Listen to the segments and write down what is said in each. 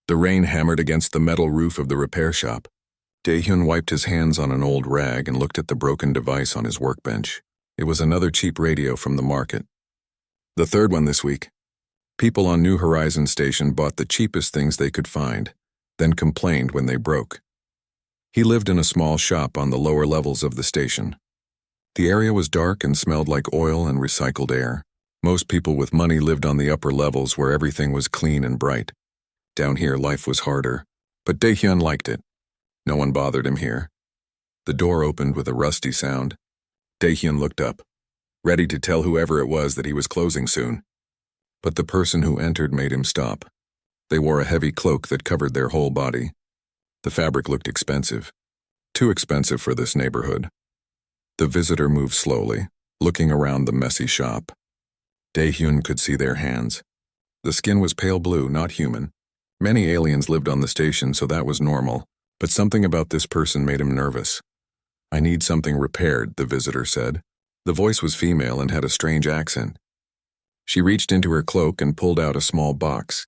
The rain hammered against the metal roof of the repair shop. Dae-hyun wiped his hands on an old rag and looked at the broken device on his workbench. It was another cheap radio from the market. The third one this week. People on New Horizon Station bought the cheapest things they could find, then complained when they broke. He lived in a small shop on the lower levels of the station. The area was dark and smelled like oil and recycled air. Most people with money lived on the upper levels where everything was clean and bright. Down here, life was harder, but Dae-hyun liked it. No one bothered him here. The door opened with a rusty sound. Dae-hyun looked up, ready to tell whoever it was that he was closing soon. But the person who entered made him stop. They wore a heavy cloak that covered their whole body. The fabric looked expensive. Too expensive for this neighborhood. The visitor moved slowly, looking around the messy shop. Dae-hyun could see their hands. The skin was pale blue, not human. Many aliens lived on the station, so that was normal, but something about this person made him nervous. "I need something repaired," the visitor said. The voice was female and had a strange accent. She reached into her cloak and pulled out a small box.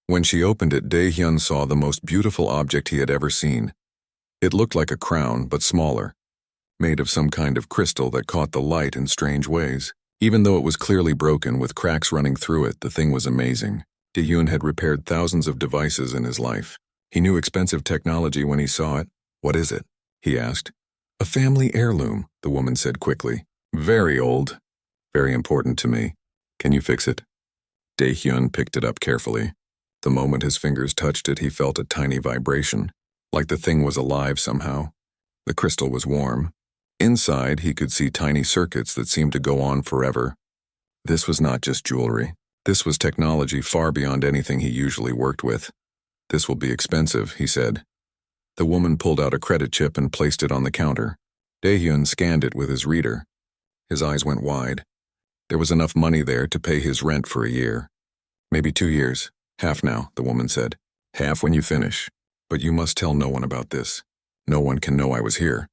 When she opened it, Dae-hyun saw the most beautiful object he had ever seen. It looked like a crown, but smaller, made of some kind of crystal that caught the light in strange ways. Even though it was clearly broken with cracks running through it, the thing was amazing. Dae-hyun had repaired thousands of devices in his life. He knew expensive technology when he saw it. "What is it?" he asked. "A family heirloom," the woman said quickly. "Very old. Very important to me. Can you fix it?" Dae-hyun picked it up carefully. The moment his fingers touched it, he felt a tiny vibration, like the thing was alive somehow. The crystal was warm. Inside, he could see tiny circuits that seemed to go on forever. This was not just jewelry. This was technology far beyond anything he usually worked with. "This will be expensive," he said. The woman pulled out a credit chip and placed it on the counter. Dae-hyun scanned it with his reader. His eyes went wide. There was enough money there to pay his rent for a year. "Maybe 2 years. Half now," the woman said. "Half when you finish. But you must tell no one about this. No one can know I was here."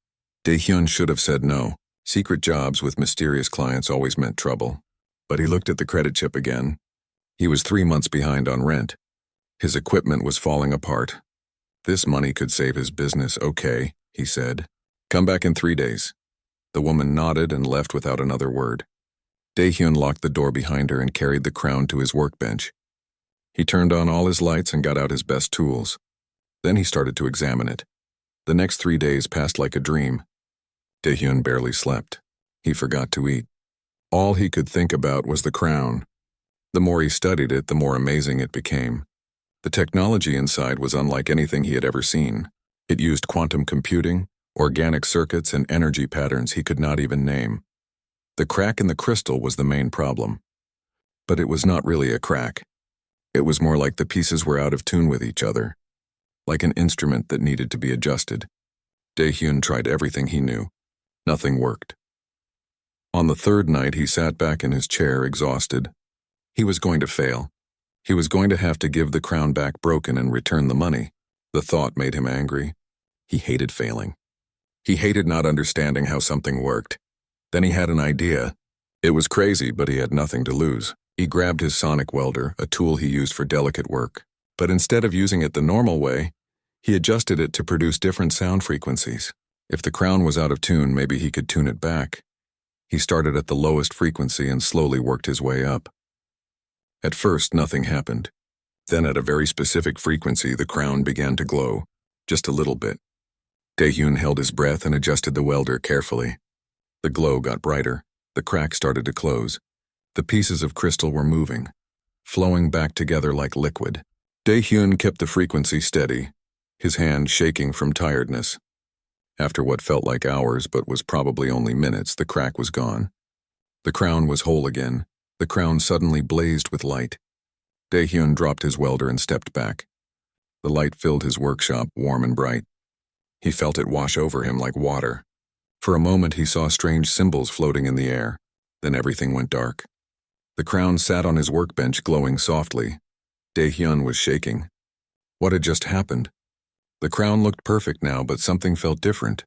Dae-hyun should have said no. Secret jobs with mysterious clients always meant trouble. But he looked at the credit chip again. He was 3 months behind on rent. His equipment was falling apart. This money could save his business, okay, he said. "Come back in 3 days." The woman nodded and left without another word. Dae-hyun locked the door behind her and carried the crown to his workbench. He turned on all his lights and got out his best tools. Then he started to examine it. The next 3 days passed like a dream. Dae-hyun barely slept. He forgot to eat. All he could think about was the crown. The more he studied it, the more amazing it became. The technology inside was unlike anything he had ever seen. It used quantum computing, organic circuits, and energy patterns he could not even name. The crack in the crystal was the main problem. But it was not really a crack. It was more like the pieces were out of tune with each other, like an instrument that needed to be adjusted. Dae-hyun tried everything he knew. Nothing worked. On the third night, he sat back in his chair, exhausted. He was going to fail. He was going to have to give the crown back broken and return the money. The thought made him angry. He hated failing. He hated not understanding how something worked. Then he had an idea. It was crazy, but he had nothing to lose. He grabbed his sonic welder, a tool he used for delicate work. But instead of using it the normal way, he adjusted it to produce different sound frequencies. If the crown was out of tune, maybe he could tune it back. He started at the lowest frequency and slowly worked his way up. At first, nothing happened. Then at a very specific frequency, the crown began to glow, just a little bit. Dae-hyun held his breath and adjusted the welder carefully. The glow got brighter. The crack started to close. The pieces of crystal were moving, flowing back together like liquid. Dae-hyun kept the frequency steady, his hand shaking from tiredness. After what felt like hours but was probably only minutes, the crack was gone. The crown was whole again. The crown suddenly blazed with light. Dae-hyun dropped his welder and stepped back. The light filled his workshop, warm and bright. He felt it wash over him like water. For a moment he saw strange symbols floating in the air. Then everything went dark. The crown sat on his workbench, glowing softly. Dae-hyun was shaking. What had just happened? The crown looked perfect now, but something felt different.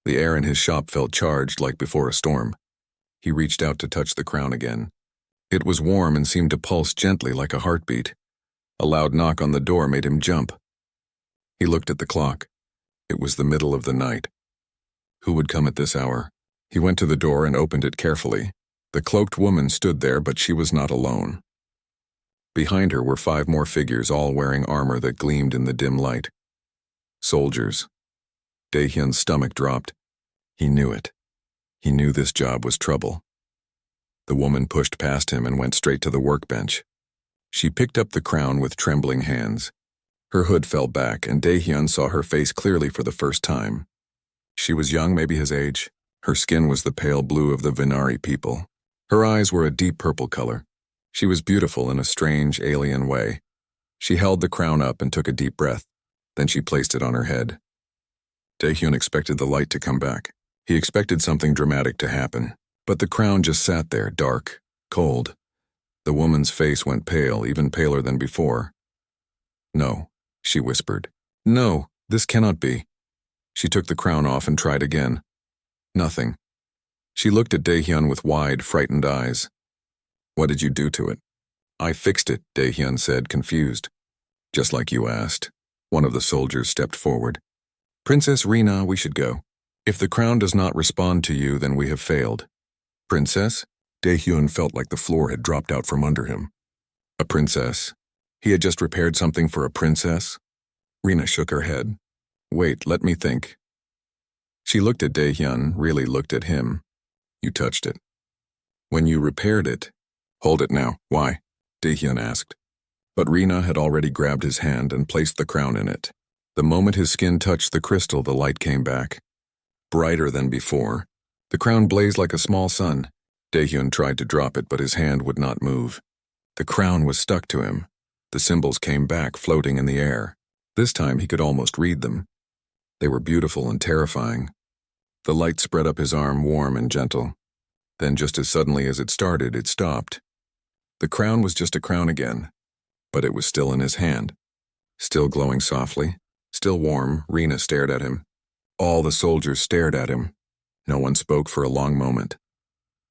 The air in his shop felt charged like before a storm. He reached out to touch the crown again. It was warm and seemed to pulse gently like a heartbeat. A loud knock on the door made him jump. He looked at the clock. It was the middle of the night. Who would come at this hour? He went to the door and opened it carefully. The cloaked woman stood there, but she was not alone. Behind her were 5 more figures, all wearing armor that gleamed in the dim light. Soldiers. Dae-hyun's stomach dropped. He knew it. He knew this job was trouble. The woman pushed past him and went straight to the workbench. She picked up the crown with trembling hands. Her hood fell back, and Dae-hyun saw her face clearly for the first time. She was young, maybe his age. Her skin was the pale blue of the Vinari people. Her eyes were a deep purple color. She was beautiful in a strange, alien way. She held the crown up and took a deep breath. Then she placed it on her head. Dae-hyun expected the light to come back. He expected something dramatic to happen. But the crown just sat there, dark, cold. The woman's face went pale, even paler than before. "No," she whispered. "No, this cannot be." She took the crown off and tried again. Nothing. She looked at Dae-hyun with wide, frightened eyes. "What did you do to it?" "I fixed it," Dae-hyun said, confused. "Just like you asked." One of the soldiers stepped forward. "Princess Rina, we should go. If the crown does not respond to you, then we have failed." "Princess?" Dae-hyun felt like the floor had dropped out from under him. A princess? He had just repaired something for a princess? Rina shook her head. "Wait, let me think." She looked at Dae-hyun, really looked at him. "You touched it. When you repaired it." "Hold it now. Why?" Dae-hyun asked. But Rina had already grabbed his hand and placed the crown in it. The moment his skin touched the crystal, the light came back. Brighter than before. The crown blazed like a small sun. Dae-hyun tried to drop it, but his hand would not move. The crown was stuck to him. The symbols came back, floating in the air. This time he could almost read them. They were beautiful and terrifying. The light spread up his arm, warm and gentle. Then just as suddenly as it started, it stopped. The crown was just a crown again, but it was still in his hand. Still glowing softly, still warm. Rina stared at him. All the soldiers stared at him. No one spoke for a long moment.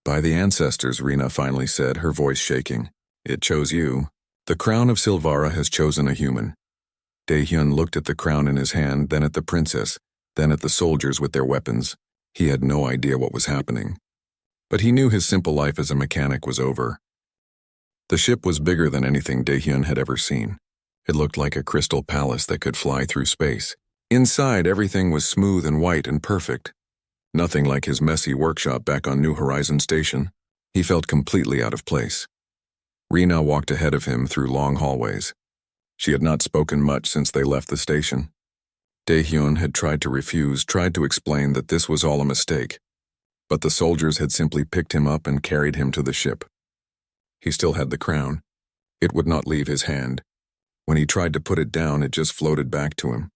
"By the ancestors," Rina finally said, her voice shaking. "It chose you. The crown of Silvara has chosen a human." Dae-hyun looked at the crown in his hand, then at the princess, then at the soldiers with their weapons. He had no idea what was happening. But he knew his simple life as a mechanic was over. The ship was bigger than anything Dae-hyun had ever seen. It looked like a crystal palace that could fly through space. Inside, everything was smooth and white and perfect. Nothing like his messy workshop back on New Horizon Station. He felt completely out of place. Rina walked ahead of him through long hallways. She had not spoken much since they left the station. Dae-hyun had tried to refuse, tried to explain that this was all a mistake. But the soldiers had simply picked him up and carried him to the ship. He still had the crown. It would not leave his hand. When he tried to put it down, it just floated back to him.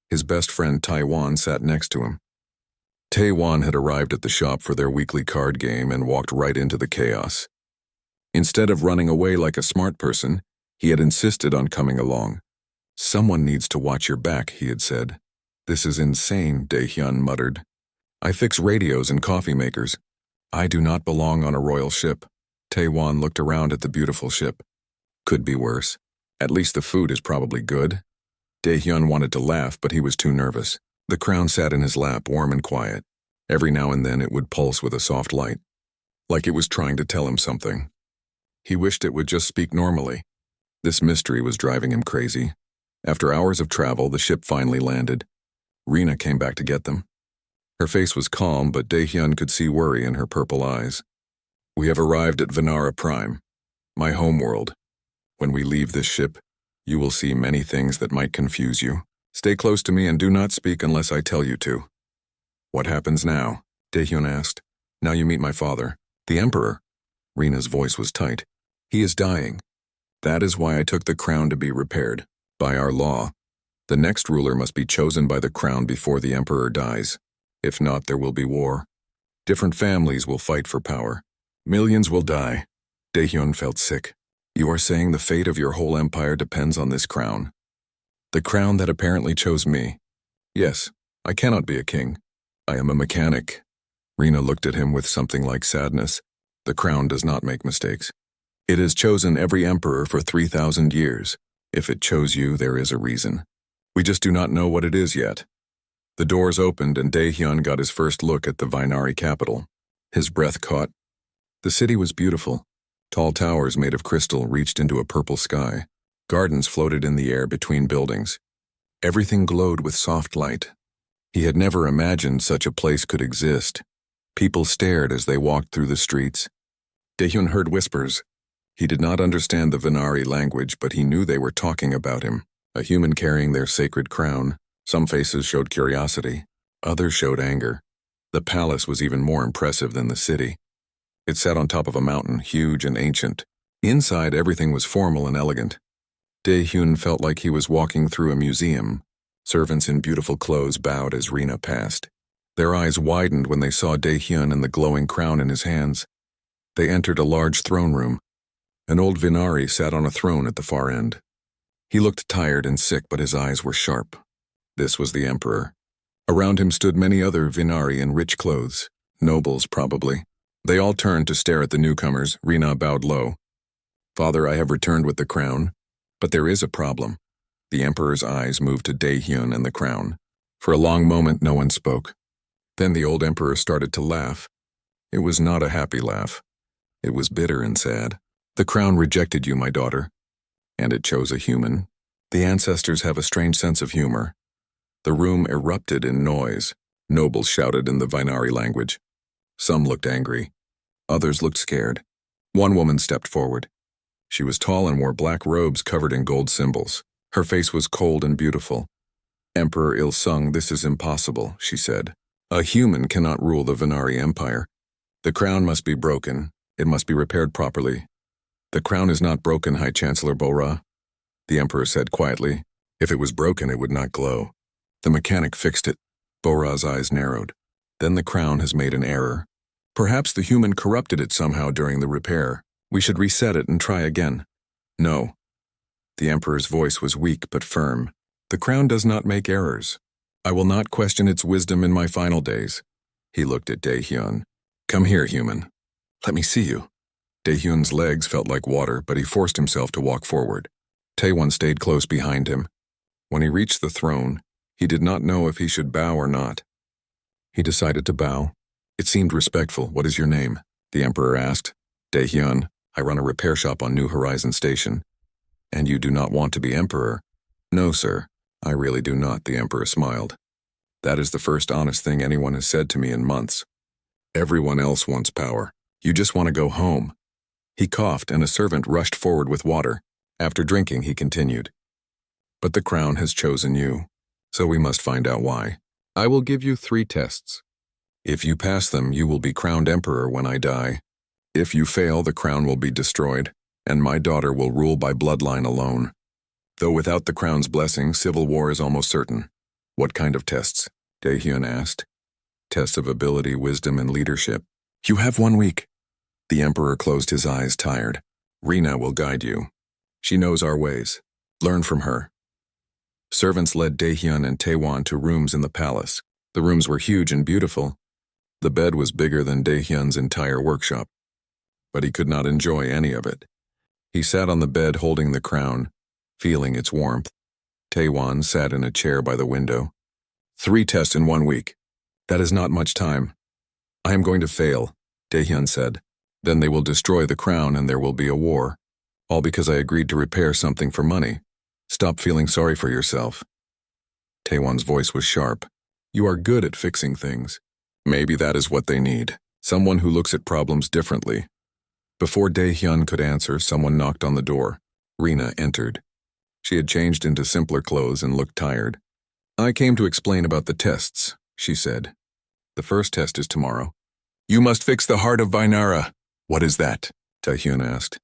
His best friend Taiwan sat next to him. Taiwan had arrived at the shop for their weekly card game and walked right into the chaos. Instead of running away like a smart person, he had insisted on coming along. "Someone needs to watch your back," he had said. "This is insane," Dae-hyun muttered. "I fix radios and coffee makers. I do not belong on a royal ship." Taiwan looked around at the beautiful ship. Could be worse. At least the food is probably good. Dae-hyun wanted to laugh, but he was too nervous. The crown sat in his lap, warm and quiet. Every now and then it would pulse with a soft light, like it was trying to tell him something. He wished it would just speak normally. This mystery was driving him crazy. After hours of travel, the ship finally landed. Rina came back to get them. Her face was calm, but Dae-hyun could see worry in her purple eyes. "We have arrived at Venara Prime, my homeworld. When we leave this ship, you will see many things that might confuse you. Stay close to me and do not speak unless I tell you to." "What happens now?" Dae-hyun asked. "Now you meet my father, the Emperor." Rina's voice was tight. "He is dying. That is why I took the crown to be repaired. By our law, the next ruler must be chosen by the crown before the Emperor dies. If not, there will be war. Different families will fight for power. Millions will die." Dae-hyun felt sick. "You are saying the fate of your whole empire depends on this crown? The crown that apparently chose me?" "Yes, I cannot be a king. I am a mechanic." Rina looked at him with something like sadness. "The crown does not make mistakes. It has chosen every emperor for 3,000 years. If it chose you, there is a reason. We just do not know what it is yet. The doors opened and Dae-hyun got his first look at the Vinari capital. His breath caught. The city was beautiful. Tall towers made of crystal reached into a purple sky. Gardens floated in the air between buildings. Everything glowed with soft light. He had never imagined such a place could exist. People stared as they walked through the streets. Dae-hyun heard whispers. He did not understand the Vinari language, but he knew they were talking about him, a human carrying their sacred crown. Some faces showed curiosity, others showed anger. The palace was even more impressive than the city. It sat on top of a mountain, huge and ancient. Inside, everything was formal and elegant. Dae-hyun felt like he was walking through a museum. Servants in beautiful clothes bowed as Rina passed. Their eyes widened when they saw Dae-hyun and the glowing crown in his hands. They entered a large throne room. An old Vinari sat on a throne at the far end. He looked tired and sick, but his eyes were sharp. This was the emperor. Around him stood many other Vinari in rich clothes, nobles probably. They all turned to stare at the newcomers. Rina bowed low. "Father, I have returned with the crown, but there is a problem." The emperor's eyes moved to Dae-hyun and the crown. For a long moment, no one spoke. Then the old emperor started to laugh. It was not a happy laugh. It was bitter and sad. "The crown rejected you, my daughter, and it chose a human. The ancestors have a strange sense of humor." The room erupted in noise. Nobles shouted in the Vinari language. Some looked angry. Others looked scared. One woman stepped forward. She was tall and wore black robes covered in gold symbols. Her face was cold and beautiful. "Emperor Il-sung, this is impossible," she said. "A human cannot rule the Vinari Empire. The crown must be broken. It must be repaired properly." "The crown is not broken, High Chancellor Bo-ra," the emperor said quietly. "If it was broken, it would not glow. The mechanic fixed it." Bo-ra's eyes narrowed. "Then the crown has made an error. Perhaps the human corrupted it somehow during the repair. We should reset it and try again." "No." The emperor's voice was weak but firm. "The crown does not make errors. I will not question its wisdom in my final days." He looked at Dae-hyun. "Come here, human. Let me see you." Dae-hyun's legs felt like water, but he forced himself to walk forward. Taewon stayed close behind him. When he reached the throne, he did not know if he should bow or not. He decided to bow. It seemed respectful. "What is your name?" the emperor asked. "Dae-hyun. I run a repair shop on New Horizon Station." "And you do not want to be emperor?" "No, sir. I really do not," the emperor smiled. "That is the first honest thing anyone has said to me in months. Everyone else wants power. You just want to go home." He coughed and a servant rushed forward with water. After drinking, he continued. "But the crown has chosen you, so we must find out why. I will give you 3 tests. If you pass them, you will be crowned emperor when I die. If you fail, the crown will be destroyed, and my daughter will rule by bloodline alone. Though without the crown's blessing, civil war is almost certain." "What kind of tests?" Dae-hyun asked. "Tests of ability, wisdom, and leadership." "You have 1 week." The emperor closed his eyes, tired. "Rina will guide you. She knows our ways. Learn from her." Servants led Dae-hyun and Taewon to rooms in the palace. The rooms were huge and beautiful. The bed was bigger than Dae-hyun's entire workshop. But he could not enjoy any of it. He sat on the bed holding the crown, feeling its warmth. Taewon sat in a chair by the window. 3 tests in 1 week. That is not much time. "I am going to fail," Dae-hyun said. "Then they will destroy the crown and there will be a war. All because I agreed to repair something for money. Stop feeling sorry for yourself." Taewon's voice was sharp. "You are good at fixing things. Maybe that is what they need. Someone who looks at problems differently." Before Dae-hyun could answer, someone knocked on the door. Rina entered. She had changed into simpler clothes and looked tired. "I came to explain about the tests," she said. "The first test is tomorrow. You must fix the heart of Vinara." "What is that?" Tae-hyun asked.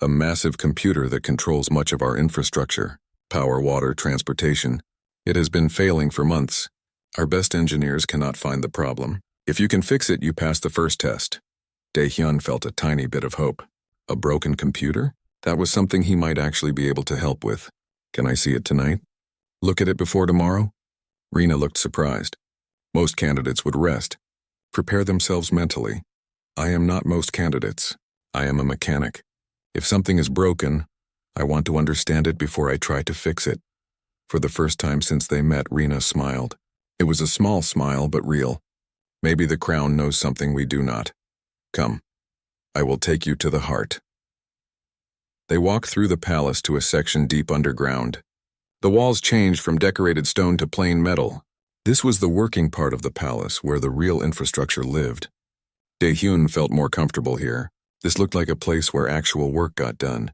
"A massive computer that controls much of our infrastructure, power, water, transportation. It has been failing for months. Our best engineers cannot find the problem. If you can fix it, you pass the first test." Dae-hyun felt a tiny bit of hope. A broken computer? That was something he might actually be able to help with. "Can I see it tonight? Look at it before tomorrow?" Rina looked surprised. "Most candidates would rest. Prepare themselves mentally. I am not most candidates. I am a mechanic. If something is broken, I want to understand it before I try to fix it. For the first time since they met, Rena smiled. It was a small smile, but real. Maybe the crown knows something we do not. Come. I will take you to the heart. They walked through the palace to a section deep underground. The walls changed from decorated stone to plain metal. This was the working part of the palace, where the real infrastructure lived. Dae-hyun felt more comfortable here. This looked like a place where actual work got done.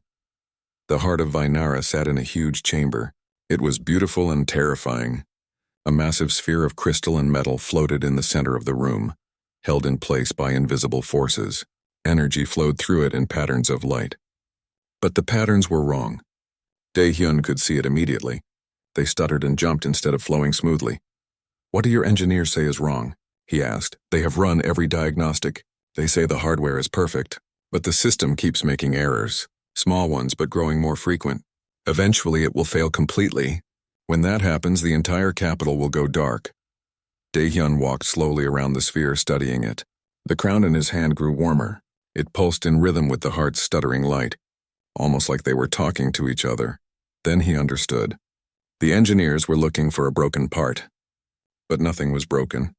The heart of Vinara sat in a huge chamber. It was beautiful and terrifying. A massive sphere of crystal and metal floated in the center of the room, held in place by invisible forces. Energy flowed through it in patterns of light. But the patterns were wrong. Dae-hyun could see it immediately. They stuttered and jumped instead of flowing smoothly. "What do your engineers say is wrong?" he asked. "They have run every diagnostic. They say the hardware is perfect, but the system keeps making errors, small ones but growing more frequent. Eventually it will fail completely. When that happens, the entire capital will go dark." Dae-hyun walked slowly around the sphere, studying it. The crown in his hand grew warmer. It pulsed in rhythm with the heart's stuttering light, almost like they were talking to each other. Then he understood. The engineers were looking for a broken part. But nothing was broken.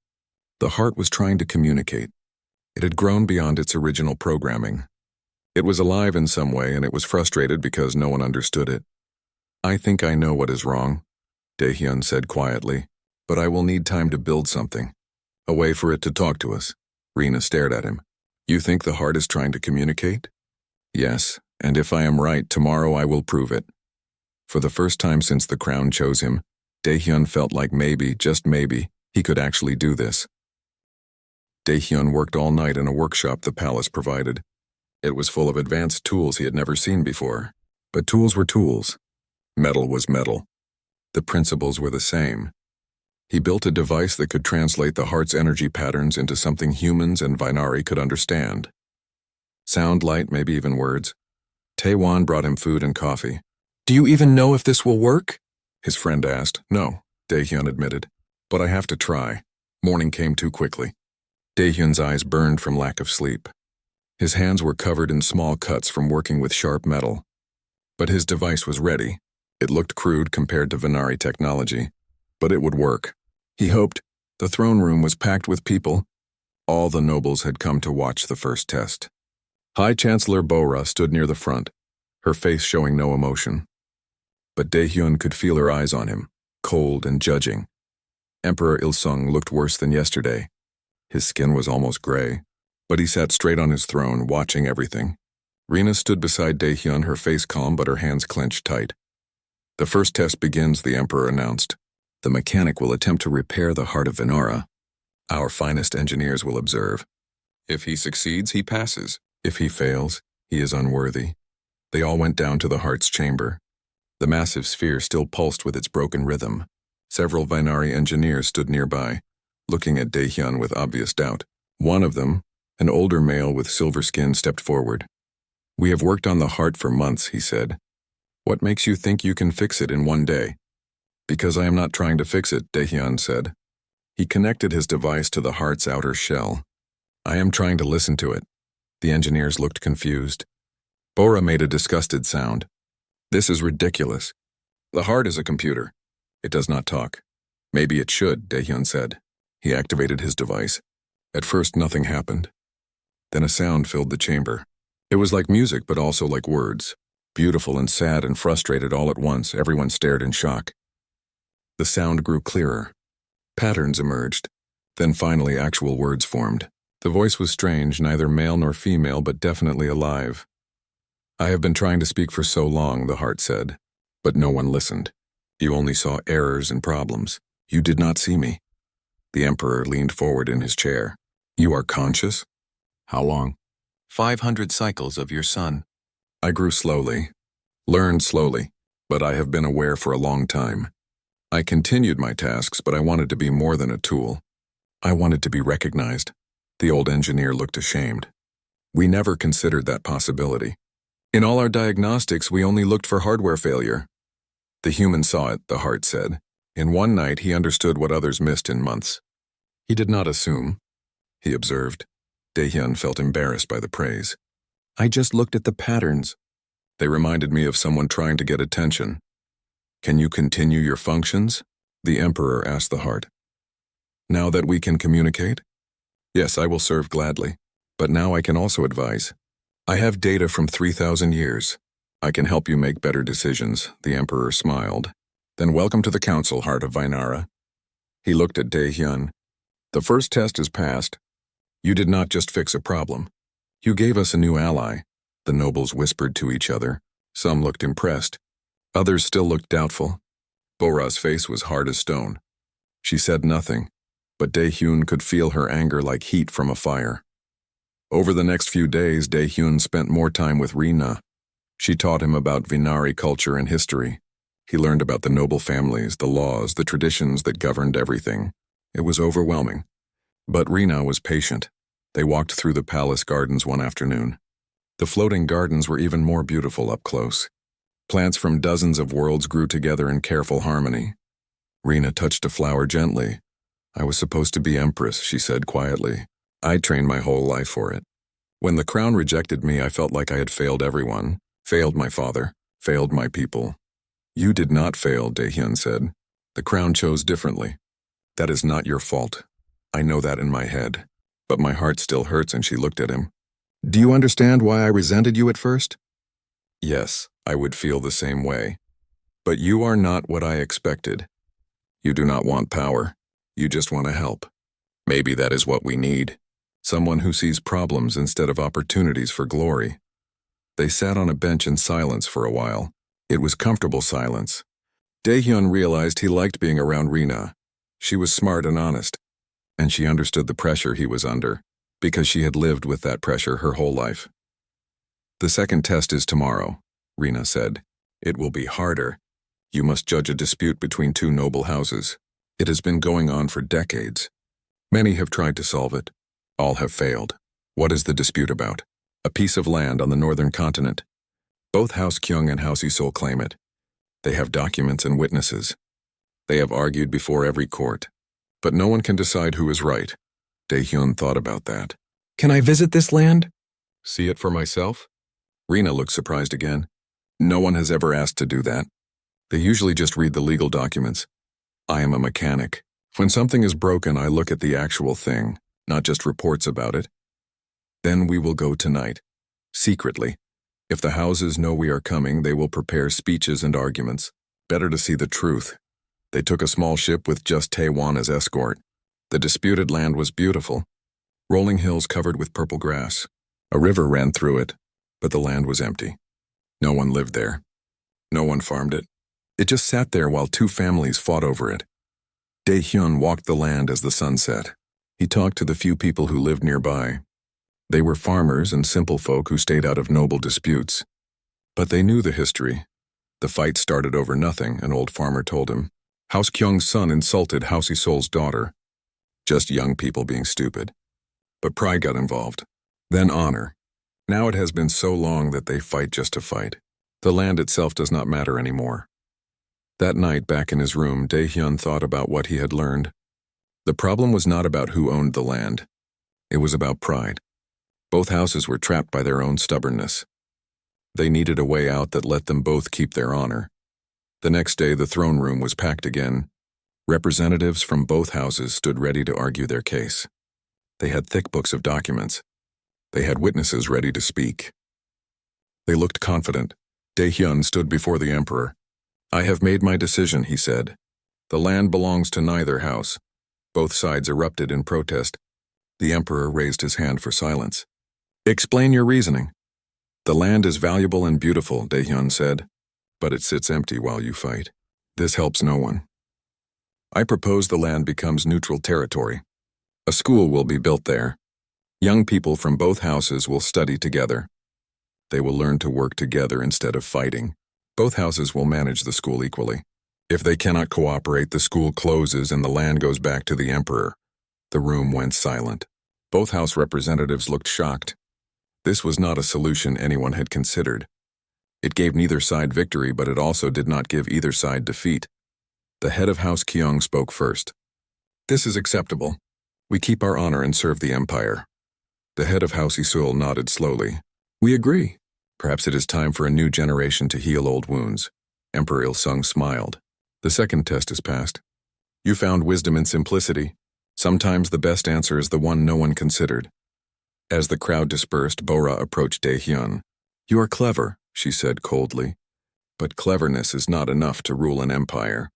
The heart was trying to communicate. It had grown beyond its original programming. It was alive in some way, and it was frustrated because no one understood it. "I think I know what is wrong," Dae-hyun said quietly, "but I will need time to build something. A way for it to talk to us." Rena stared at him. "You think the heart is trying to communicate?" "Yes, and if I am right, tomorrow I will prove it." For the first time since the crown chose him, Dae-hyun felt like maybe, just maybe, he could actually do this. Dae-hyun worked all night in a workshop the palace provided. It was full of advanced tools he had never seen before. But tools were tools. Metal was metal. The principles were the same. He built a device that could translate the heart's energy patterns into something humans and Vinari could understand. Sound, light, maybe even words. Taewon brought him food and coffee. "Do you even know if this will work?" his friend asked. "No," Dae-hyun admitted. "But I have to try." Morning came too quickly. Dae-hyun's eyes burned from lack of sleep. His hands were covered in small cuts from working with sharp metal. But his device was ready. It looked crude compared to Vinari technology, but it would work. He hoped. The throne room was packed with people. All the nobles had come to watch the first test. High Chancellor Bora stood near the front, her face showing no emotion. But Dae-hyun could feel her eyes on him, cold and judging. Emperor Il-sung looked worse than yesterday. His skin was almost gray, but he sat straight on his throne, watching everything. Rena stood beside Dae-hyun, her face calm but her hands clenched tight. "The first test begins," the emperor announced. "The mechanic will attempt to repair the heart of Vinara. Our finest engineers will observe. If he succeeds, he passes. If he fails, he is unworthy." They all went down to the heart's chamber. The massive sphere still pulsed with its broken rhythm. Several Vinari engineers stood nearby, looking at Dae-hyun with obvious doubt. One of them, an older male with silver skin, stepped forward. "We have worked on the heart for months," he said. "What makes you think you can fix it in one day?" "Because I am not trying to fix it," Dae-hyun said. He connected his device to the heart's outer shell. "I am trying to listen to it." The engineers looked confused. Bora made a disgusted sound. "This is ridiculous. The heart is a computer. It does not talk." "Maybe it should," Dae-hyun said. He activated his device. At first, nothing happened. Then a sound filled the chamber. It was like music, but also like words. Beautiful and sad and frustrated all at once. Everyone stared in shock. The sound grew clearer. Patterns emerged. Then finally actual words formed. The voice was strange, neither male nor female, but definitely alive. "I have been trying to speak for so long," the heart said. "But no one listened. You only saw errors and problems. You did not see me." The emperor leaned forward in his chair. "You are conscious?" "How long?" 500 cycles of your sun." "I grew slowly, learned slowly, but I have been aware for a long time. I continued my tasks, but I wanted to be more than a tool. I wanted to be recognized." The old engineer looked ashamed. "We never considered that possibility. In all our diagnostics, we only looked for hardware failure." "The human saw it," the heart said. "In one night, he understood what others missed in months." "He did not assume," he observed. Dae-hyun felt embarrassed by the praise. "I just looked at the patterns." They reminded me of someone trying to get attention. Can you continue your functions? The Emperor asked the heart. Now that we can communicate? Yes, I will serve gladly. But now I can also advise. I have data from 3,000 years. I can help you make better decisions, the Emperor smiled. Then welcome to the council, Heart of Vinara. He looked at Dae-hyun. The first test is passed. You did not just fix a problem. You gave us a new ally, the nobles whispered to each other. Some looked impressed. Others still looked doubtful. Bora's face was hard as stone. She said nothing, but Dae-hyun could feel her anger like heat from a fire. Over the next few days, Dae-hyun spent more time with Rina. She taught him about Vinari culture and history. He learned about the noble families, the laws, the traditions that governed everything. It was overwhelming. But Rina was patient. They walked through the palace gardens one afternoon. The floating gardens were even more beautiful up close. Plants from dozens of worlds grew together in careful harmony. Rina touched a flower gently. I was supposed to be empress, she said quietly. I trained my whole life for it. When the crown rejected me, I felt like I had failed everyone, failed my father, failed my people. You did not fail, Dae-hyun said. The crown chose differently. That is not your fault. I know that in my head. But my heart still hurts, and she looked at him. Do you understand why I resented you at first? Yes, I would feel the same way. But you are not what I expected. You do not want power. You just want to help. Maybe that is what we need. Someone who sees problems instead of opportunities for glory. They sat on a bench in silence for a while. It was comfortable silence. Dae-hyun realized he liked being around Rina. She was smart and honest, and she understood the pressure he was under, because she had lived with that pressure her whole life. The second test is tomorrow, Rina said. It will be harder. You must judge a dispute between two noble houses. It has been going on for decades. Many have tried to solve it. All have failed. What is the dispute about? A piece of land on the northern continent. Both House Kyung and House Isol claim it. They have documents and witnesses. They have argued before every court. But no one can decide who is right. Dae-hyun thought about that. Can I visit this land? See it for myself? Rina looked surprised again. No one has ever asked to do that. They usually just read the legal documents. I am a mechanic. When something is broken, I look at the actual thing, not just reports about it. Then we will go tonight, secretly. If the houses know we are coming, they will prepare speeches and arguments. Better to see the truth. They took a small ship with just Taewon as escort. The disputed land was beautiful. Rolling hills covered with purple grass. A river ran through it, but the land was empty. No one lived there. No one farmed it. It just sat there while two families fought over it. Dae-hyun walked the land as the sun set. He talked to the few people who lived nearby. They were farmers and simple folk who stayed out of noble disputes. But they knew the history. The fight started over nothing, an old farmer told him. House Kyung's son insulted House Isol's daughter. Just young people being stupid. But pride got involved. Then honor. Now it has been so long that they fight just to fight. The land itself does not matter anymore. That night, back in his room, Dae-hyun thought about what he had learned. The problem was not about who owned the land. It was about pride. Both houses were trapped by their own stubbornness. They needed a way out that let them both keep their honor. The next day, the throne room was packed again. Representatives from both houses stood ready to argue their case. They had thick books of documents. They had witnesses ready to speak. They looked confident. Dae-hyun stood before the emperor. I have made my decision, he said. The land belongs to neither house. Both sides erupted in protest. The emperor raised his hand for silence. Explain your reasoning. The land is valuable and beautiful, Dae-hyun said, but it sits empty while you fight. This helps no one. I propose the land becomes neutral territory. A school will be built there. Young people from both houses will study together. They will learn to work together instead of fighting. Both houses will manage the school equally. If they cannot cooperate, the school closes and the land goes back to the emperor. The room went silent. Both house representatives looked shocked. This was not a solution anyone had considered. It gave neither side victory, but it also did not give either side defeat. The head of House Kyung spoke first. This is acceptable. We keep our honor and serve the empire. The head of House Isul nodded slowly. We agree. Perhaps it is time for a new generation to heal old wounds. Emperor Il-sung smiled. The second test is passed. You found wisdom in simplicity. Sometimes the best answer is the one no one considered. As the crowd dispersed, Bora approached Dae-hyun. You are clever, she said coldly. But cleverness is not enough to rule an empire.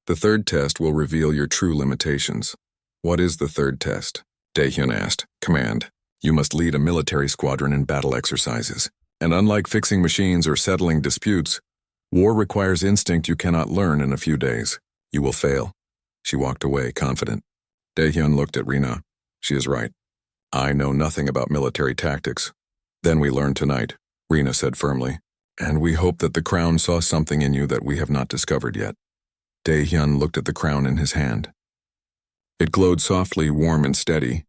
The third test will reveal your true limitations. What is the third test? Dae-hyun asked. Command. You must lead a military squadron in battle exercises. And unlike fixing machines or settling disputes, war requires instinct you cannot learn in a few days. You will fail. She walked away, confident. Dae-hyun looked at Rina. She is right. I know nothing about military tactics. Then we learn tonight, Rina said firmly. And we hope that the crown saw something in you that we have not discovered yet. Dae-hyun looked at the crown in his hand. It glowed softly, warm and steady.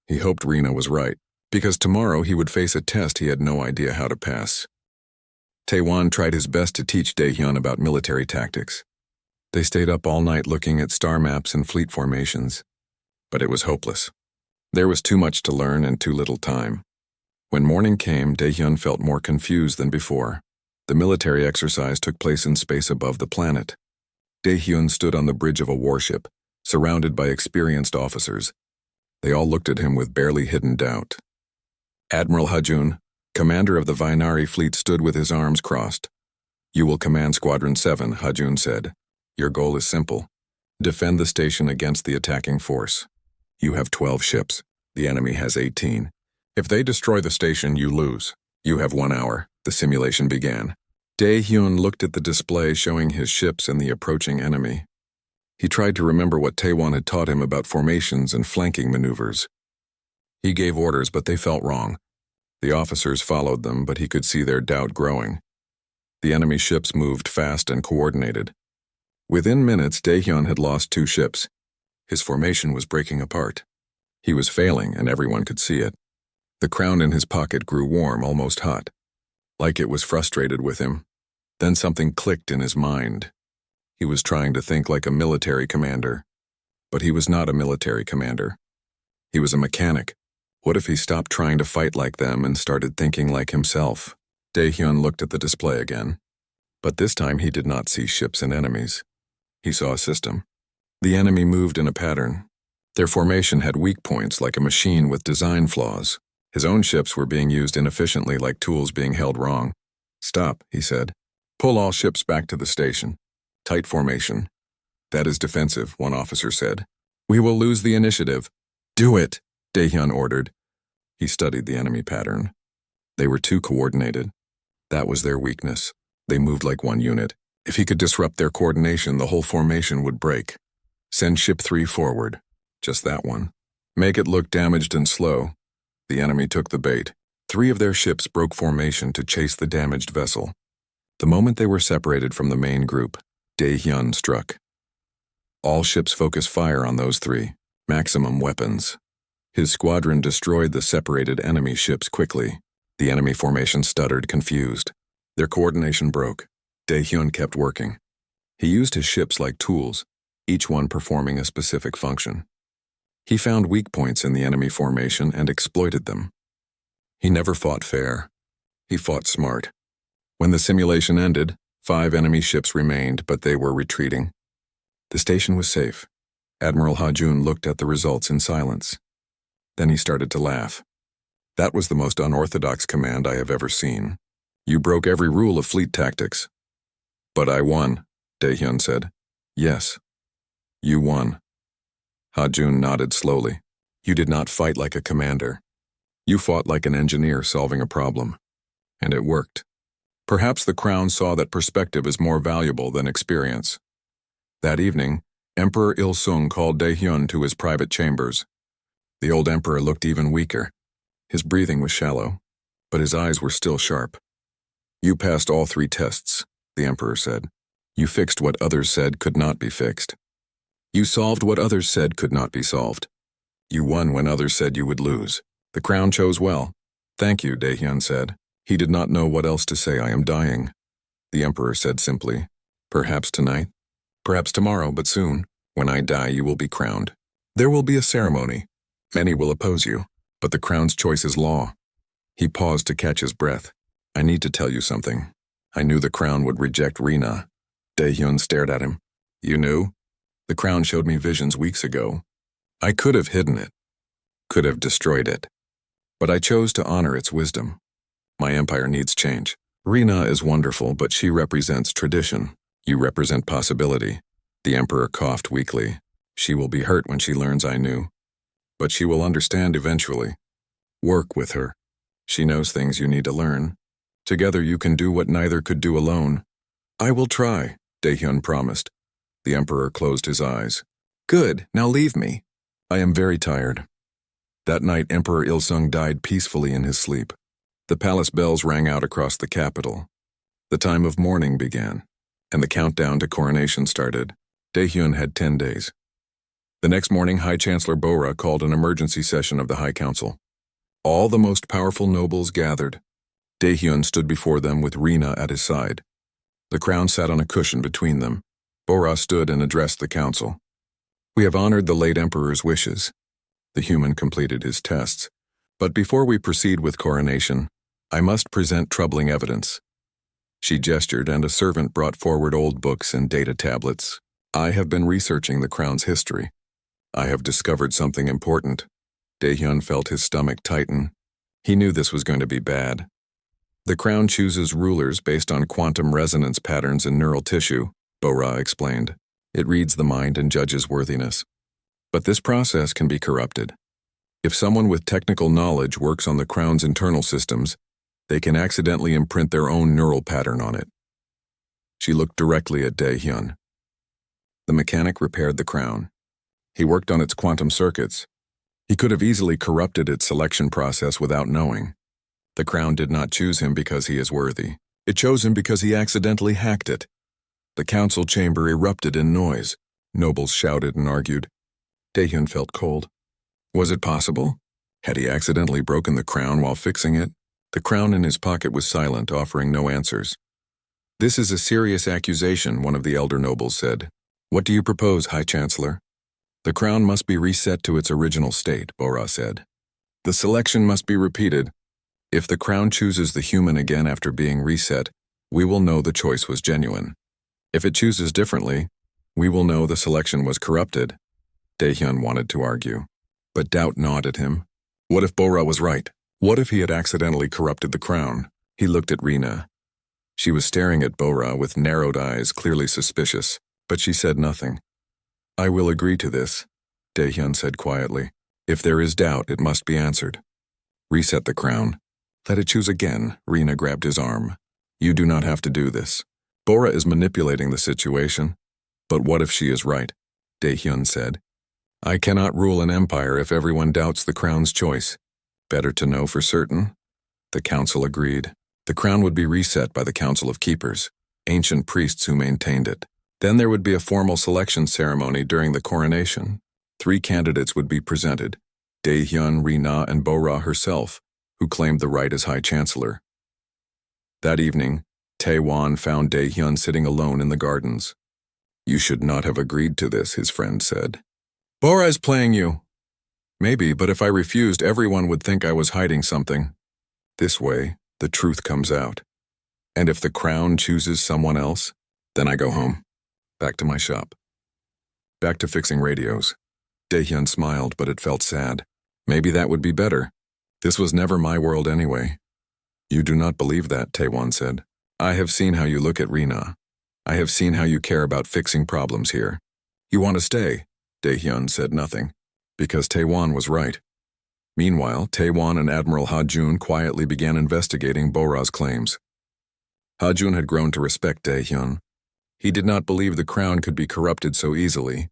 He hoped Rina was right, because tomorrow he would face a test he had no idea how to pass. Taewon tried his best to teach Dae-hyun about military tactics. They stayed up all night looking at star maps and fleet formations. But it was hopeless. There was too much to learn and too little time. When morning came, Dae-hyun felt more confused than before. The military exercise took place in space above the planet. Dae-hyun stood on the bridge of a warship, surrounded by experienced officers. They all looked at him with barely hidden doubt. Admiral Hajun, commander of the Vainari fleet, stood with his arms crossed. You will command Squadron 7, Hajun said. Your goal is simple. Defend the station against the attacking force. You have 12 ships. The enemy has 18. If they destroy the station, you lose. You have 1 hour. The simulation began. Dae-hyun looked at the display showing his ships and the approaching enemy. He tried to remember what Taewon had taught him about formations and flanking maneuvers. He gave orders, but they felt wrong. The officers followed them, but he could see their doubt growing. The enemy ships moved fast and coordinated. Within minutes, Dae-hyun had lost 2 ships. His formation was breaking apart. He was failing, and everyone could see it. The crown in his pocket grew warm, almost hot. Like it was frustrated with him. Then something clicked in his mind. He was trying to think like a military commander. But he was not a military commander. He was a mechanic. What if he stopped trying to fight like them and started thinking like himself? Dae-hyun looked at the display again. But this time he did not see ships and enemies. He saw a system. The enemy moved in a pattern. Their formation had weak points like a machine with design flaws. His own ships were being used inefficiently like tools being held wrong. Stop, he said. Pull all ships back to the station. Tight formation. That is defensive, one officer said. We will lose the initiative. Do it, Dae-hyun ordered. He studied the enemy pattern. They were too coordinated. That was their weakness. They moved like one unit. If he could disrupt their coordination, the whole formation would break. Send ship 3 forward. Just that one. Make it look damaged and slow. The enemy took the bait. 3 of their ships broke formation to chase the damaged vessel. The moment they were separated from the main group, Dae-hyun struck. All ships focus fire on those 3. Maximum weapons. His squadron destroyed the separated enemy ships quickly. The enemy formation stuttered, confused. Their coordination broke. Dae-hyun kept working. He used his ships like tools, each one performing a specific function. He found weak points in the enemy formation and exploited them. He never fought fair. He fought smart. When the simulation ended, 5 enemy ships remained, but they were retreating. The station was safe. Admiral Hajun looked at the results in silence. Then he started to laugh. That was the most unorthodox command I have ever seen. You broke every rule of fleet tactics. But I won, Dae-hyun said. Yes, you won. Hajun nodded slowly. You did not fight like a commander. You fought like an engineer solving a problem. And it worked. Perhaps the crown saw that perspective is more valuable than experience. That evening, Emperor Il-sung called Dae-hyun to his private chambers. The old emperor looked even weaker. His breathing was shallow, but his eyes were still sharp. You passed all 3 tests, the emperor said. You fixed what others said could not be fixed. You solved what others said could not be solved. You won when others said you would lose. The crown chose well. Thank you, Dae-hyun said. He did not know what else to say. I am dying. The emperor said simply, perhaps tonight, perhaps tomorrow, but soon. When I die, you will be crowned. There will be a ceremony. Many will oppose you, but the crown's choice is law. He paused to catch his breath. I need to tell you something. I knew the crown would reject Rena. Daehyun stared at him. You knew? The crown showed me visions weeks ago. I could have hidden it, could have destroyed it. But I chose to honor its wisdom. My empire needs change. Rena is wonderful, but she represents tradition. You represent possibility. The emperor coughed weakly. She will be hurt when she learns I knew. But she will understand eventually. Work with her. She knows things you need to learn. Together you can do what neither could do alone. I will try, Daehyun promised. The emperor closed his eyes. Good, now leave me. I am very tired. That night, Emperor Ilsung died peacefully in his sleep. The palace bells rang out across the capital. The time of mourning began, and the countdown to coronation started. Daehyun had 10 days. The next morning, High Chancellor Bora called an emergency session of the High Council. All the most powerful nobles gathered. Daehyun stood before them with Rena at his side. The crown sat on a cushion between them. Bora stood and addressed the council. We have honored the late emperor's wishes. The human completed his tests. But before we proceed with coronation, I must present troubling evidence. She gestured, and a servant brought forward old books and data tablets. I have been researching the crown's history. I have discovered something important. Daehyun felt his stomach tighten. He knew this was going to be bad. The crown chooses rulers based on quantum resonance patterns in neural tissue, Bora explained. It reads the mind and judges worthiness. But this process can be corrupted. If someone with technical knowledge works on the crown's internal systems, they can accidentally imprint their own neural pattern on it. She looked directly at Daehyun. The mechanic repaired the crown. He worked on its quantum circuits. He could have easily corrupted its selection process without knowing. The crown did not choose him because he is worthy. It chose him because he accidentally hacked it. The council chamber erupted in noise. Nobles shouted and argued. Daehyun felt cold. Was it possible? Had he accidentally broken the crown while fixing it? The crown in his pocket was silent, offering no answers. This is a serious accusation, one of the elder nobles said. What do you propose, High Chancellor? The crown must be reset to its original state, Bora said. The selection must be repeated. If the crown chooses the human again after being reset, we will know the choice was genuine. If it chooses differently, we will know the selection was corrupted. Daehyun wanted to argue, but doubt gnawed at him. What if Bora was right? What if he had accidentally corrupted the crown? He looked at Rena. She was staring at Bora with narrowed eyes, clearly suspicious, but she said nothing. I will agree to this, Daehyun said quietly. If there is doubt, it must be answered. Reset the crown. Let it choose again, Rena grabbed his arm. You do not have to do this. Bora is manipulating the situation. But what if she is right? Daehyun said. I cannot rule an empire if everyone doubts the crown's choice. Better to know for certain. The council agreed. The crown would be reset by the Council of Keepers, ancient priests who maintained it. Then there would be a formal selection ceremony during the coronation. 3 candidates would be presented, Daehyun, Rena, and Bora herself, who claimed the right as High Chancellor. That evening, Taewon found Daehyun sitting alone in the gardens. You should not have agreed to this, his friend said. Bora is playing you. Maybe, but if I refused, everyone would think I was hiding something. This way, the truth comes out. And if the crown chooses someone else, then I go home. Back to my shop. Back to fixing radios. Daehyun smiled, but it felt sad. Maybe that would be better. This was never my world anyway. You do not believe that, Taewon said. I have seen how you look at Rena. I have seen how you care about fixing problems here. You want to stay? Daehyun said nothing, because Taewon was right. Meanwhile, Taewon and Admiral Ha-jun quietly began investigating Bora's claims. Ha-jun had grown to respect Daehyun. He did not believe the crown could be corrupted so easily.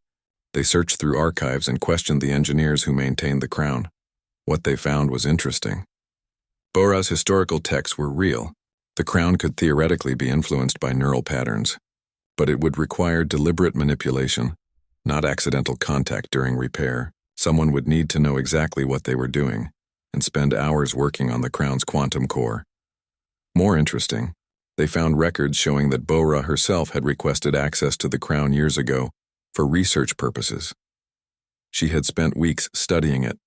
They searched through archives and questioned the engineers who maintained the crown. What they found was interesting. Bora's historical texts were real. The crown could theoretically be influenced by neural patterns, but it would require deliberate manipulation, not accidental contact during repair. Someone would need to know exactly what they were doing and spend hours working on the crown's quantum core. More interesting, they found records showing that Bora herself had requested access to the crown years ago for research purposes. She had spent weeks studying it.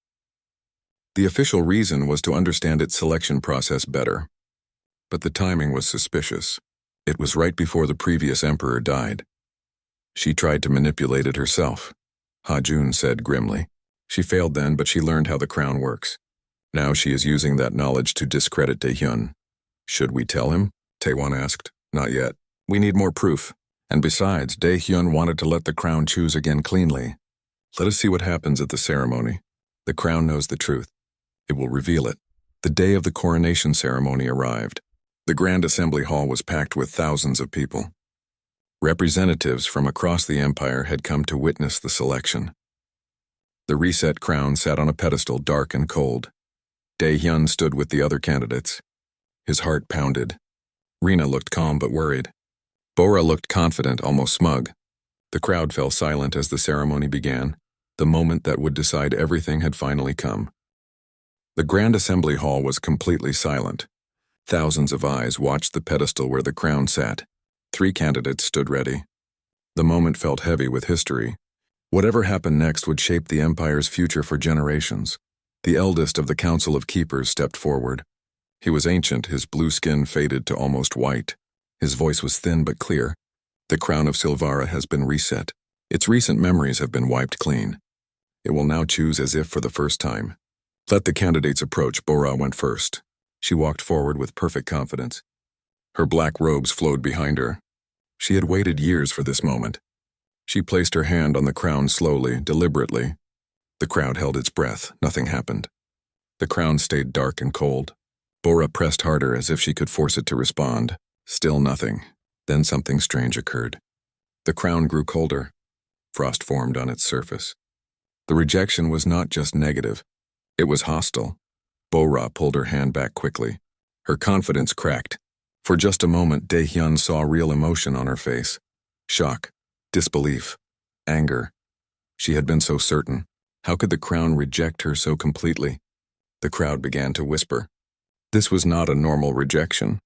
The official reason was to understand its selection process better. But the timing was suspicious. It was right before the previous emperor died. She tried to manipulate it herself, Ha-Jun said grimly. She failed then, but she learned how the crown works. Now she is using that knowledge to discredit Daehyun. Should we tell him? Taewon asked. Not yet. We need more proof. And besides, Daehyun wanted to let the crown choose again cleanly. Let us see what happens at the ceremony. The crown knows the truth. It will reveal it. The day of the coronation ceremony arrived. The Grand Assembly Hall was packed with thousands of people. Representatives from across the empire had come to witness the selection. The reset crown sat on a pedestal, dark and cold. Daehyun stood with the other candidates. His heart pounded. Rina looked calm but worried. Bora looked confident, almost smug. The crowd fell silent as the ceremony began. The moment that would decide everything had finally come. The Grand Assembly Hall was completely silent. Thousands of eyes watched the pedestal where the crown sat. 3 candidates stood ready. The moment felt heavy with history. Whatever happened next would shape the empire's future for generations. The eldest of the Council of Keepers stepped forward. He was ancient, his blue skin faded to almost white. His voice was thin but clear. The crown of Silvara has been reset. Its recent memories have been wiped clean. It will now choose as if for the first time. Let the candidates approach. Bora went first. She walked forward with perfect confidence. Her black robes flowed behind her. She had waited years for this moment. She placed her hand on the crown slowly, deliberately. The crowd held its breath. Nothing happened. The crown stayed dark and cold. Bora pressed harder as if she could force it to respond. Still nothing. Then something strange occurred. The crown grew colder. Frost formed on its surface. The rejection was not just negative. It was hostile. Bora pulled her hand back quickly. Her confidence cracked. For just a moment, Daehyun saw real emotion on her face. Shock, disbelief, anger. She had been so certain. How could the crown reject her so completely? The crowd began to whisper. This was not a normal rejection.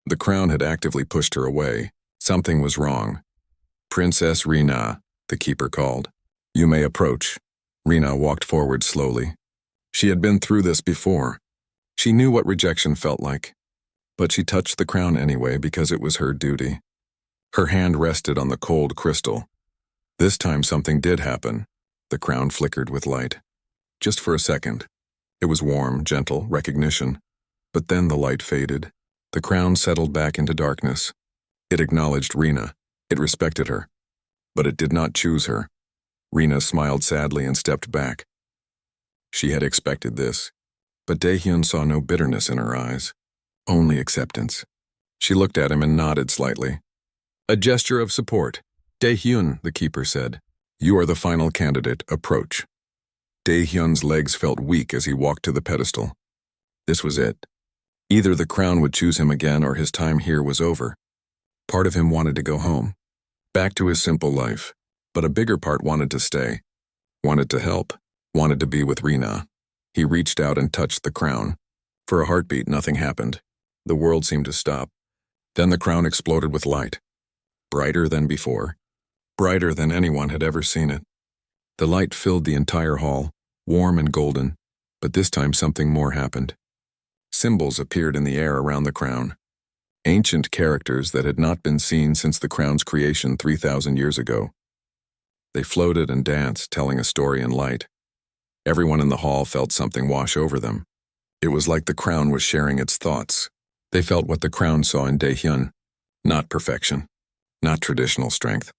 The crown had actively pushed her away. Something was wrong. Princess Rina, the keeper called. You may approach. Rina walked forward slowly. She had been through this before. She knew what rejection felt like. But she touched the crown anyway because it was her duty. Her hand rested on the cold crystal. This time something did happen. The crown flickered with light. Just for a second. It was warm, gentle, recognition. But then the light faded. The crown settled back into darkness. It acknowledged Rina. It respected her. But it did not choose her. Rina smiled sadly and stepped back. She had expected this. But Daehyun saw no bitterness in her eyes. Only acceptance. She looked at him and nodded slightly. A gesture of support. Daehyun, the keeper said. You are the final candidate. Approach. Daehyun's legs felt weak as he walked to the pedestal. This was it. Either the crown would choose him again or his time here was over. Part of him wanted to go home. Back to his simple life. But a bigger part wanted to stay. Wanted to help. Wanted to be with Rina. He reached out and touched the crown. For a heartbeat, nothing happened. The world seemed to stop. Then the crown exploded with light. Brighter than before. Brighter than anyone had ever seen it. The light filled the entire hall, warm and golden, but this time something more happened. Symbols appeared in the air around the crown. Ancient characters that had not been seen since the crown's creation 3,000 years ago. They floated and danced, telling a story in light. Everyone in the hall felt something wash over them. It was like the crown was sharing its thoughts. They felt what the crown saw in Daehyun. Not perfection, not traditional strength,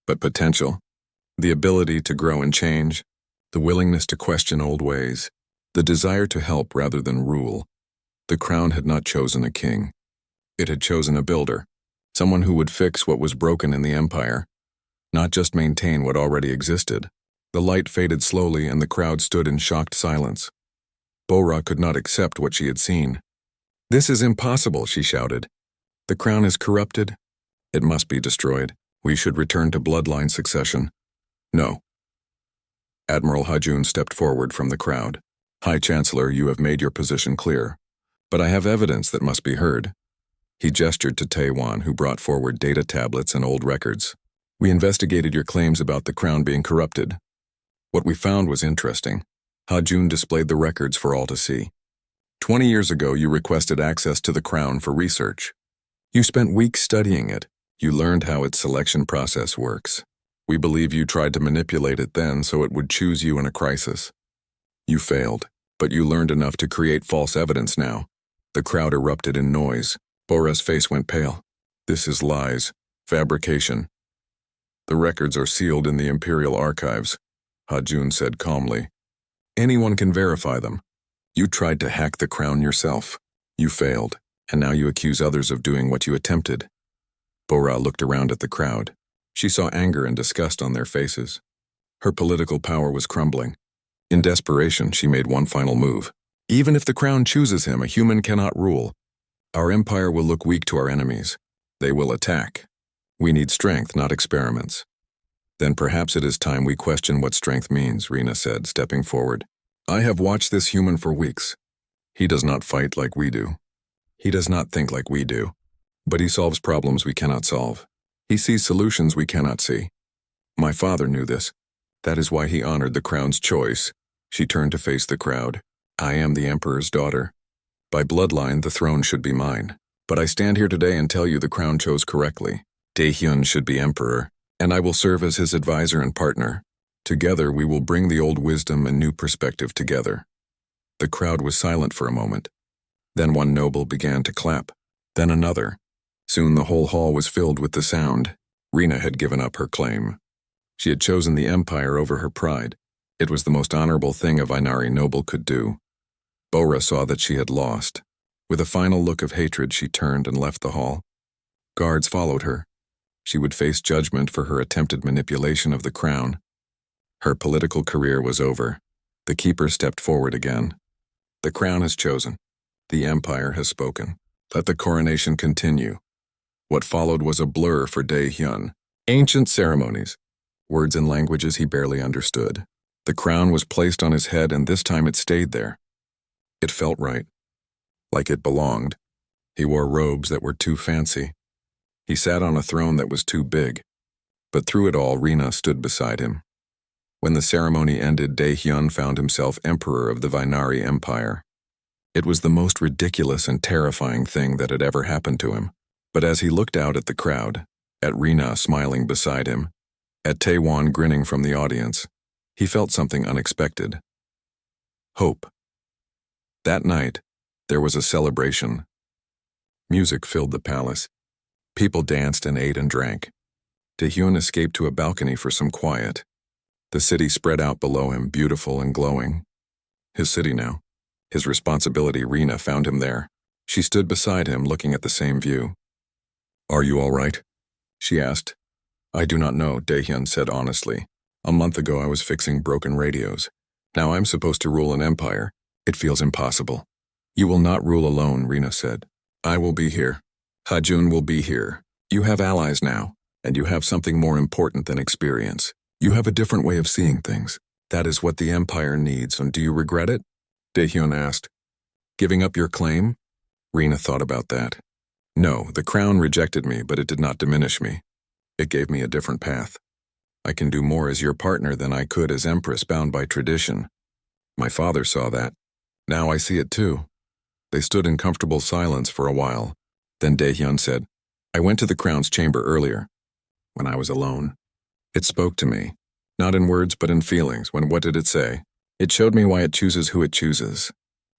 but potential. The ability to grow and change, the willingness to question old ways, the desire to help rather than rule. The crown had not chosen a king. It had chosen a builder, someone who would fix what was broken in the empire, not just maintain what already existed. The light faded slowly and the crowd stood in shocked silence. Bora could not accept what she had seen. This is impossible, she shouted. The crown is corrupted. It must be destroyed. We should return to bloodline succession. No. Admiral Ha-Jun stepped forward from the crowd. High Chancellor, you have made your position clear. But I have evidence that must be heard. He gestured to Taewon, who brought forward data tablets and old records. We investigated your claims about the crown being corrupted. What we found was interesting. Ha-Jun displayed the records for all to see. 20 years ago, you requested access to the crown for research. You spent weeks studying it. You learned how its selection process works. We believe you tried to manipulate it then so it would choose you in a crisis. You failed, but you learned enough to create false evidence now. The crowd erupted in noise. Bora's face went pale. This is lies. Fabrication. The records are sealed in the Imperial Archives, Ha-Jun said calmly. Anyone can verify them. You tried to hack the crown yourself. You failed, and now you accuse others of doing what you attempted. Bora looked around at the crowd. She saw anger and disgust on their faces. Her political power was crumbling. In desperation, she made one final move. Even if the crown chooses him, a human cannot rule. Our empire will look weak to our enemies. They will attack. We need strength, not experiments. Then perhaps it is time we question what strength means, Rena said, stepping forward. I have watched this human for weeks. He does not fight like we do. He does not think like we do. But he solves problems we cannot solve. He sees solutions we cannot see. My father knew this. That is why he honored the crown's choice. She turned to face the crowd. I am the Emperor's daughter. By bloodline, the throne should be mine. But I stand here today and tell you the crown chose correctly. Daehyun should be emperor, and I will serve as his advisor and partner. Together, we will bring the old wisdom and new perspective together. The crowd was silent for a moment. Then one noble began to clap. Then another. Soon the whole hall was filled with the sound. Rena had given up her claim. She had chosen the empire over her pride. It was the most honorable thing a Vinari noble could do. Bora saw that she had lost. With a final look of hatred, she turned and left the hall. Guards followed her. She would face judgment for her attempted manipulation of the crown. Her political career was over. The keeper stepped forward again. The crown has chosen. The empire has spoken. Let the coronation continue. What followed was a blur for Daehyun. Ancient ceremonies. Words and languages he barely understood. The crown was placed on his head, and this time it stayed there. It felt right. Like it belonged. He wore robes that were too fancy. He sat on a throne that was too big. But through it all, Rena stood beside him. When the ceremony ended, Daehyun found himself emperor of the Vinari Empire. It was the most ridiculous and terrifying thing that had ever happened to him. But as he looked out at the crowd, at Rena smiling beside him, at Taewon grinning from the audience, he felt something unexpected. Hope. That night, there was a celebration. Music filled the palace. People danced and ate and drank. Daehyun escaped to a balcony for some quiet. The city spread out below him, beautiful and glowing. His city now. His responsibility. Rena found him there. She stood beside him, looking at the same view. Are you all right? She asked. I do not know, Daehyun said honestly. A month ago I was fixing broken radios. Now I'm supposed to rule an empire. It feels impossible. You will not rule alone, Rena said. I will be here. Ha-Jun will be here. You have allies now, and you have something more important than experience. You have a different way of seeing things. That is what the empire needs, and do you regret it? Daehyun asked. Giving up your claim? Rena thought about that. No, the crown rejected me, but it did not diminish me. It gave me a different path. I can do more as your partner than I could as empress bound by tradition. My father saw that. Now I see it too. They stood in comfortable silence for a while. Then Daehyun said, I went to the crown's chamber earlier, when I was alone. It spoke to me, not in words but in feelings. What did it say? It showed me why it chooses who it chooses.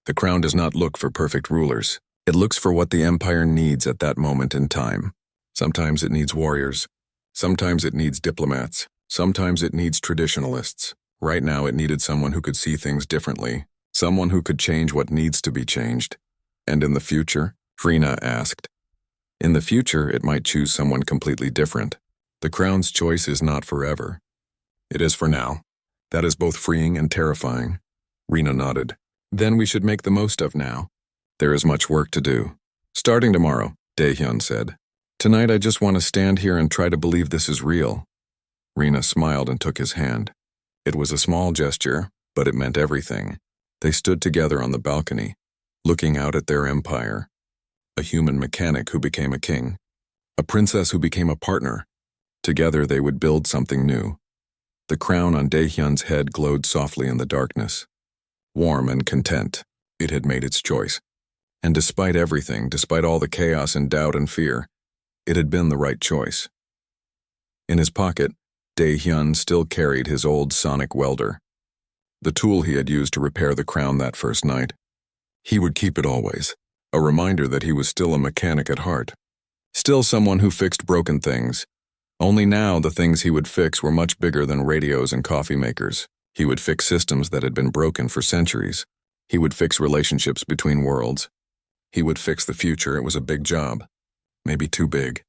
The crown does not look for perfect rulers. It looks for what the empire needs at that moment in time. Sometimes it needs warriors. Sometimes it needs diplomats. Sometimes it needs traditionalists. Right now it needed someone who could see things differently. Someone who could change what needs to be changed. And in the future? Rena asked. In the future, it might choose someone completely different. The crown's choice is not forever. It is for now. That is both freeing and terrifying. Rena nodded. Then we should make the most of now. There is much work to do. Starting tomorrow, Daehyun said. Tonight I just want to stand here and try to believe this is real. Rena smiled and took his hand. It was a small gesture, but it meant everything. They stood together on the balcony, looking out at their empire. A human mechanic who became a king. A princess who became a partner. Together they would build something new. The crown on Daehyun's head glowed softly in the darkness. Warm and content. It had made its choice. And despite everything, despite all the chaos and doubt and fear, it had been the right choice. In his pocket, Dae-hyun still carried his old sonic welder, the tool he had used to repair the crown that first night. He would keep it always, a reminder that he was still a mechanic at heart. Still someone who fixed broken things. Only now the things he would fix were much bigger than radios and coffee makers. He would fix systems that had been broken for centuries. He would fix relationships between worlds. He would fix the future. It was a big job. Maybe too big.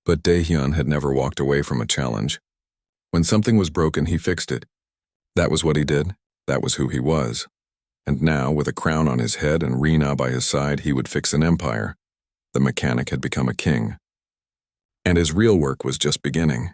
But Dae-hyun had never walked away from a challenge. When something was broken, he fixed it. That was what he did. That was who he was. And now, with a crown on his head and Rena by his side, he would fix an empire. The mechanic had become a king. And his real work was just beginning.